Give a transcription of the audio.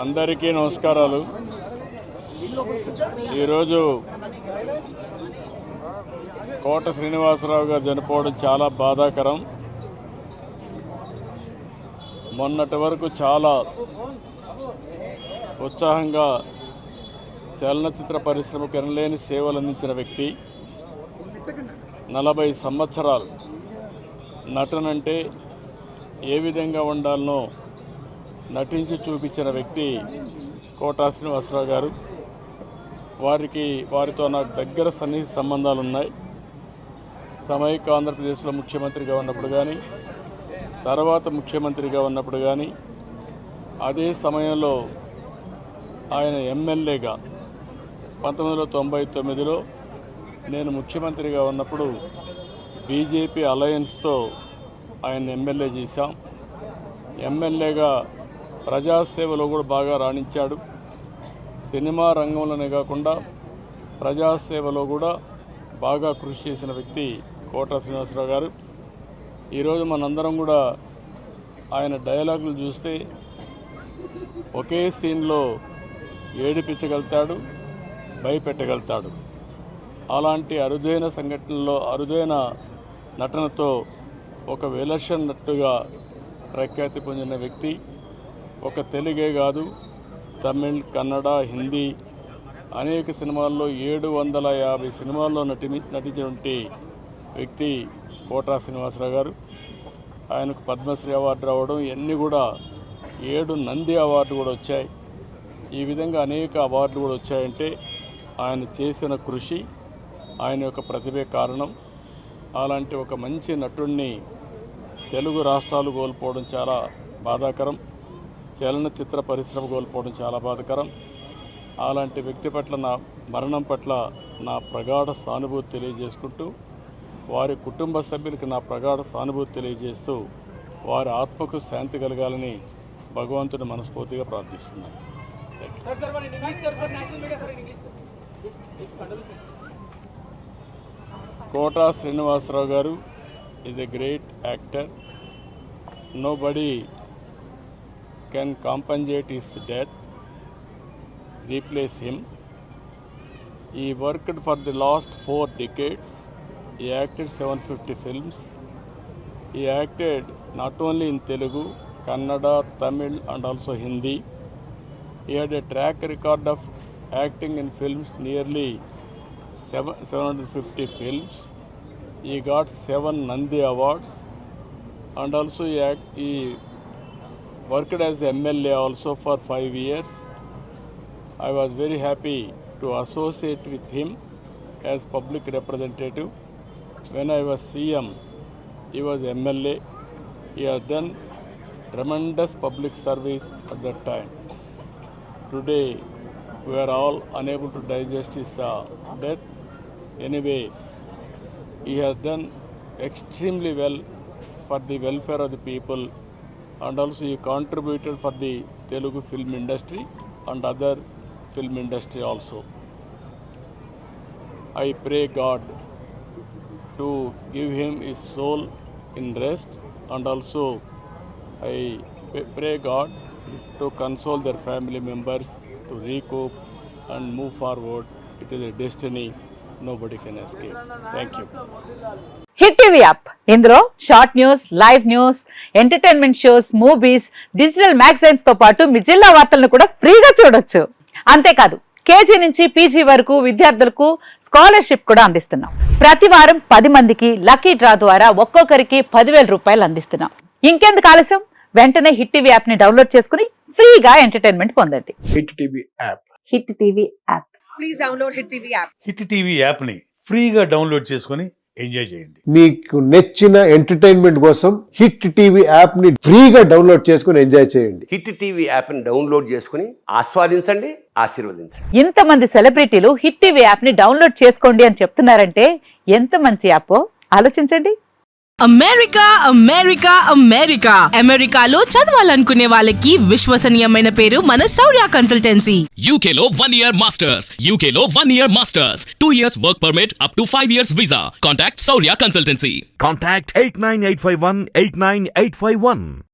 అందరికీ నమస్కారాలు. ఈరోజు కోట శ్రీనివాసరావు గారు చనిపోవడం చాలా బాధాకరం. మొన్నటి వరకు చాలా ఉత్సాహంగా చలనచిత్ర పరిశ్రమకు ఎనలేని సేవలు అందించిన వ్యక్తి. 40 సంవత్సరాలు నటనంటే ఏ విధంగా ఉండాలనో నటించి చూపించిన వ్యక్తి కోట శ్రీనివాసరావు గారు. వారితో నాకు దగ్గర సన్నిహిత సంబంధాలు ఉన్నాయి. సమైక్య ఆంధ్రప్రదేశ్లో ముఖ్యమంత్రిగా ఉన్నప్పుడు కానీ, తర్వాత ముఖ్యమంత్రిగా ఉన్నప్పుడు కానీ, అదే సమయంలో ఆయన ఎమ్మెల్యేగా 1999లో నేను ముఖ్యమంత్రిగా ఉన్నప్పుడు బీజేపీ అలయన్స్తో ఆయన ఎమ్మెల్యే చేశాం. ఎమ్మెల్యేగా ప్రజాసేవలో కూడా బాగా రాణించాడు. సినిమా రంగంలోనే కాకుండా ప్రజాసేవలో కూడా బాగా కృషి చేసిన వ్యక్తి కోట శ్రీనివాసరావు గారు. ఈరోజు మనందరం కూడా ఆయన డైలాగులు చూస్తే ఒకే సీన్లో ఏడిపించగలుగుతాడు, భయపెట్టగలుగుతాడు. అలాంటి అరుదైన సంఘటనలో అరుదైన నటనతో ఒక విలక్షణ నటుగా ప్రఖ్యాతి పొందిన వ్యక్తి. ఒక తెలుగే కాదు, తమిళ్, కన్నడ, హిందీ అనేక సినిమాల్లో 750 సినిమాల్లో నటించినటువంటి వ్యక్తి కోట శ్రీనివాసరావు గారు. ఆయనకు పద్మశ్రీ అవార్డు రావడం, ఇవన్నీ కూడా 7 నంది అవార్డు కూడా వచ్చాయి. ఈ విధంగా అనేక అవార్డులు కూడా వచ్చాయంటే ఆయన చేసిన కృషి, ఆయన యొక్క ప్రతిభే కారణం. అలాంటి ఒక మంచి నటుడిని తెలుగు రాష్ట్రాలు కోల్పోవడం చాలా బాధాకరం. చలనచిత్ర పరిశ్రమ కోల్పోవడం చాలా బాధాకరం. అలాంటి వ్యక్తి పట్ల నా మరణం పట్ల నా ప్రగాఢ సానుభూతి తెలియజేసుకుంటూ, వారి కుటుంబ సభ్యులకు నా ప్రగాఢ సానుభూతి తెలియజేస్తూ, వారి ఆత్మకు శాంతి కలగాలని భగవంతుని మనస్ఫూర్తిగా ప్రార్థిస్తున్నాను. కోట శ్రీనివాసరావు గారు is a great actor. Nobody can compensate his death, replace him. He worked for the last 4 decades. He acted 750 films. He acted not only in Telugu, Kannada, Tamil and also Hindi. He had a track record of acting in films nearly 750 films. He got 7 Nandi Awards, and also he worked as MLA also for 5 years. I was very happy to associate with him as public representative. When I was CM, he was MLA. He has done tremendous public service at that time. Today, we are all unable to digest his death. Anyway, he has done extremely well for the welfare of the people, and also he contributed for the Telugu film industry and other film industry also. I pray God to give him his soul in rest, and also I pray God to console their family members, to recoup and move forward. It is a destiny nobody can escape. Thank you. Hit TV app, ఇందులో short news, live news, entertainment shows, movies, digital magazines తో పాటు మీ జిల్లా వార్తలను కూడా ఫ్రీగా చూడొచ్చు. అంతేకాదు, KG నుంచి పీజీ వరకు విద్యార్థులకు స్కాలర్షిప్ కూడా అందిస్తున్నాం. ప్రతి వారం 10 మందికి లక్కీ డ్రా ద్వారా ఒక్కొక్కరికి 10,000 రూపాయలు అందిస్తున్నాం. ఇంకెందుకు ఆలస్యం, వెంటనే హిట్ టీవీ యాప్ ని డౌన్లోడ్ చేసుకుని ఫ్రీగా ఎంటర్టైన్మెంట్ పొందండి. Hit TV app. Hit TV app. Please download hit TV app. Hit TV app ని ఫ్రీగా డౌన్లోడ్ చేసుకుని ఎంజాయ్ చేయండి. మీకు నచ్చిన ఎంటర్టైన్మెంట్ కోసం హిట్ టీవీ యాప్ ని ఫ్రీగా డౌన్లోడ్ చేసుకుని ఎంజాయ్ చేయండి. హిట్ టీవీ యాప్ ని డౌన్లోడ్ చేసుకుని ఆస్వాదించండి, ఆశీర్వదించండి. ఇంతమంది సెలబ్రిటీలు హిట్ టీవీ యాప్ ని డౌన్లోడ్ చేసుకోండి అని చెప్తున్నారంటే ఎంత మంచి యాప్ ఆలోచించండి. అమెరికా అమెరికా అమెరికా అమెరికాలో చదవాలనుకునే వాళ్ళకి విశ్వసనీయమైన పేరు మన శౌర్య కన్సల్టెన్సీ. UK లో 1 year masters, UK లో 1 year masters, 2 years work permit up to 5 years visa. Contact Saurya Consultancy. Contact 89851 89851.